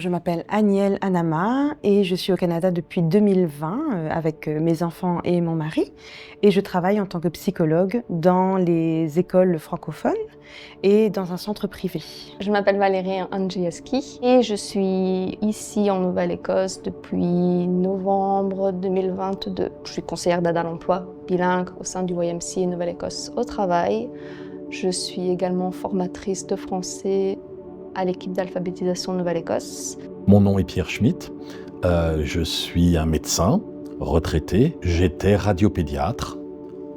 Je m'appelle Aniel Anama et je suis au Canada depuis 2020 avec mes enfants et mon mari. Et je travaille en tant que psychologue dans les écoles francophones et dans un centre privé. Je m'appelle Valérie Andrzejewski et je suis ici en Nouvelle-Écosse depuis novembre 2022. Je suis conseillère d'aide à l'emploi bilingue au sein du YMCA Nouvelle-Écosse au travail. Je suis également formatrice de français à l'équipe d'alphabétisation Nouvelle-Écosse. Mon nom est Pierre Schmitt, je suis un médecin retraité. J'étais radiopédiatre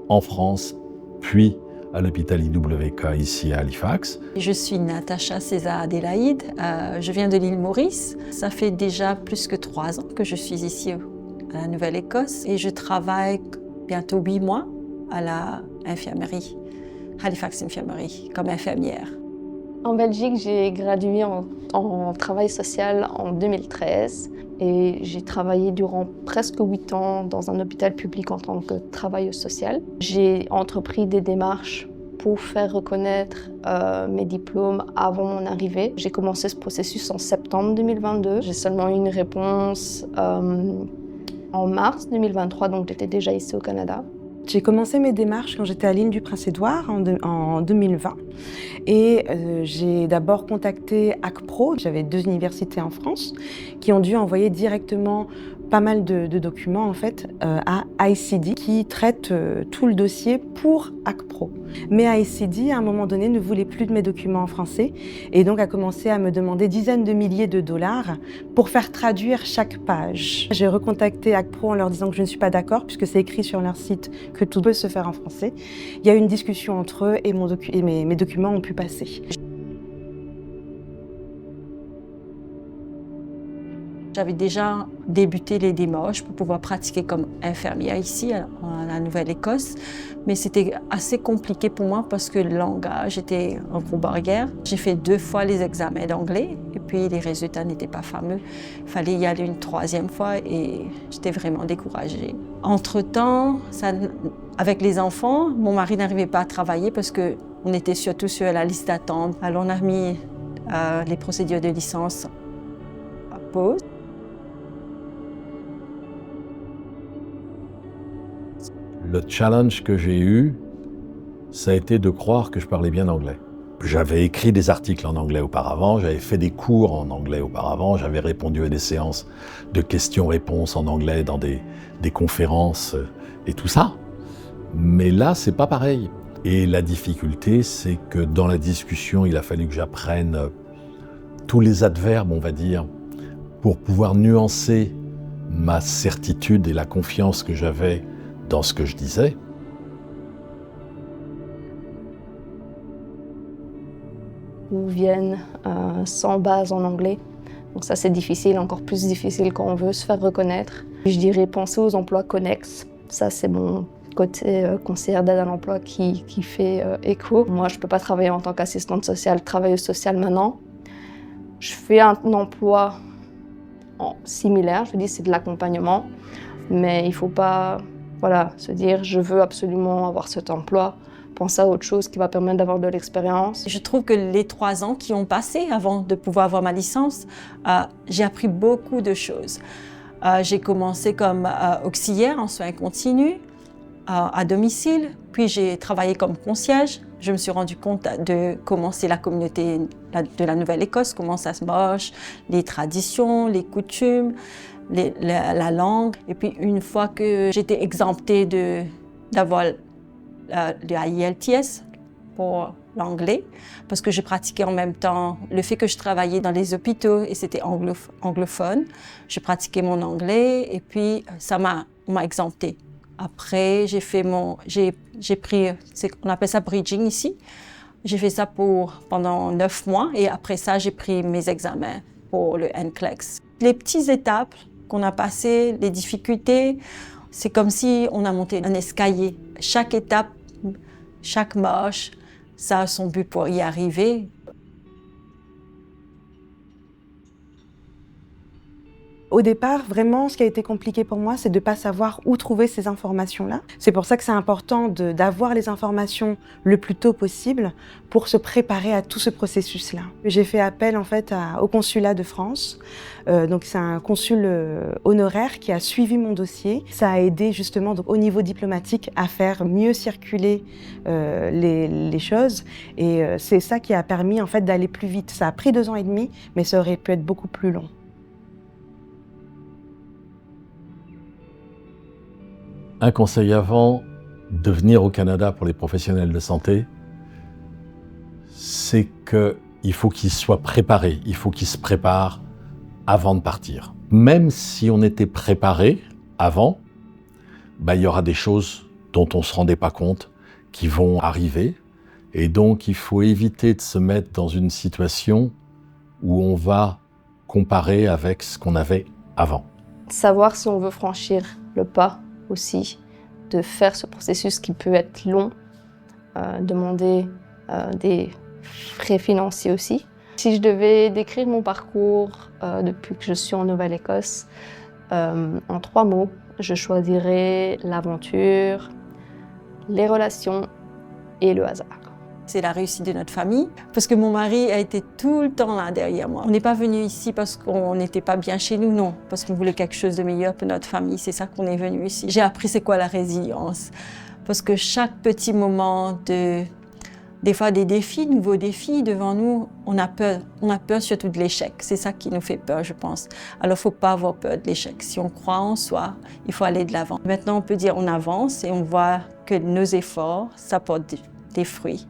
en France, puis à l'hôpital IWK ici à Halifax. Je suis Natacha César Adélaïde, je viens de l'île Maurice. Ça fait déjà plus que 3 ans que je suis ici à la Nouvelle-Écosse et je travaille bientôt 8 mois à la infirmerie, Halifax Infirmary, comme infirmière. En Belgique, j'ai gradué en travail social en 2013 et j'ai travaillé durant presque 8 ans dans un hôpital public en tant que travailleuse sociale. J'ai entrepris des démarches pour faire reconnaître mes diplômes avant mon arrivée. J'ai commencé ce processus en septembre 2022. J'ai seulement eu une réponse en mars 2023, donc j'étais déjà ici au Canada. J'ai commencé mes démarches quand j'étais à l'île du Prince-Édouard en 2020 et j'ai d'abord contacté ACPRO. J'avais 2 universités en France qui ont dû envoyer directement pas mal de documents en fait à ICD qui traite tout le dossier pour ACPRO. Mais ICD à un moment donné ne voulait plus de mes documents en français et donc a commencé à me demander dizaines de milliers de dollars pour faire traduire chaque page. J'ai recontacté ACPRO en leur disant que je ne suis pas d'accord puisque c'est écrit sur leur site que tout peut se faire en français. Il y a eu une discussion entre eux et mes documents ont pu passer. J'avais déjà débuté les démarches pour pouvoir pratiquer comme infirmière ici à la Nouvelle-Écosse, mais c'était assez compliqué pour moi parce que le langage était un gros barrière. J'ai fait 2 fois les examens d'anglais et puis les résultats n'étaient pas fameux. Il fallait y aller une 3e fois et j'étais vraiment découragée. Entre-temps, avec les enfants, mon mari n'arrivait pas à travailler parce qu'on était surtout sur la liste d'attente. Alors on a mis les procédures de licence à pause. Le challenge que j'ai eu, ça a été de croire que je parlais bien anglais. J'avais écrit des articles en anglais auparavant, j'avais fait des cours en anglais auparavant, j'avais répondu à des séances de questions-réponses en anglais dans des conférences et tout ça. Mais là, c'est pas pareil. Et la difficulté, c'est que dans la discussion, il a fallu que j'apprenne tous les adverbes, on va dire, pour pouvoir nuancer ma certitude et la confiance que j'avais dans ce que je disais. Ou viennent sans base en anglais. Donc ça c'est difficile, encore plus difficile quand on veut se faire reconnaître. Je dirais penser aux emplois connexes. Ça c'est mon côté conseillère d'aide à l'emploi qui fait écho. Moi je ne peux pas travailler en tant qu'assistante sociale, travailleuse sociale maintenant. Je fais un emploi similaire, je dis c'est de l'accompagnement, mais il ne faut pas se dire je veux absolument avoir cet emploi. Penser à autre chose qui va permettre d'avoir de l'expérience. Je trouve que les 3 ans qui ont passé avant de pouvoir avoir ma licence, j'ai appris beaucoup de choses. J'ai commencé comme auxiliaire en soins continus à domicile, puis j'ai travaillé comme concierge. Je me suis rendu compte de comment c'est la communauté de la Nouvelle-Écosse, comment ça se marche, les traditions, les coutumes, la langue. Et puis une fois que j'étais exemptée d'avoir le IELTS pour l'anglais, parce que je pratiquais en même temps le fait que je travaillais dans les hôpitaux et c'était anglophone. Je pratiquais mon anglais et puis ça m'a exemptée. Après, j'ai pris, on appelle ça bridging ici. J'ai fait ça pendant 9 mois et après ça, j'ai pris mes examens pour le NCLEX. Les petites étapes qu'on a passées, les difficultés, c'est comme si on a monté un escalier. Chaque étape, chaque marche, ça a son but pour y arriver. Au départ, vraiment, ce qui a été compliqué pour moi, c'est de ne pas savoir où trouver ces informations-là. C'est pour ça que c'est important d'avoir les informations le plus tôt possible pour se préparer à tout ce processus-là. J'ai fait appel en fait au consulat de France. Donc c'est un consul honoraire qui a suivi mon dossier. Ça a aidé justement donc, au niveau diplomatique à faire mieux circuler les choses. Et c'est ça qui a permis en fait d'aller plus vite. Ça a pris 2 ans et demi, mais ça aurait pu être beaucoup plus long. Un conseil avant de venir au Canada pour les professionnels de santé, c'est qu'il faut qu'ils soient préparés, il faut qu'ils se préparent avant de partir. Même si on était préparé avant, il y aura des choses dont on ne se rendait pas compte qui vont arriver. Et donc, il faut éviter de se mettre dans une situation où on va comparer avec ce qu'on avait avant. Savoir si on veut franchir le pas aussi, de faire ce processus qui peut être long, demander des frais financiers aussi. Si je devais décrire mon parcours depuis que je suis en Nouvelle-Écosse, en 3 mots, je choisirais l'aventure, les relations et le hasard. C'est la réussite de notre famille, parce que mon mari a été tout le temps là derrière moi. On n'est pas venu ici parce qu'on n'était pas bien chez nous, non, parce qu'on voulait quelque chose de meilleur pour notre famille. C'est ça qu'on est venu ici. J'ai appris c'est quoi la résilience, parce que chaque petit moment des fois des défis, nouveaux défis devant nous, on a peur surtout de l'échec. C'est ça qui nous fait peur, je pense. Alors, il ne faut pas avoir peur de l'échec. Si on croit en soi, il faut aller de l'avant. Maintenant, on peut dire on avance et on voit que nos efforts, ça porte des fruits.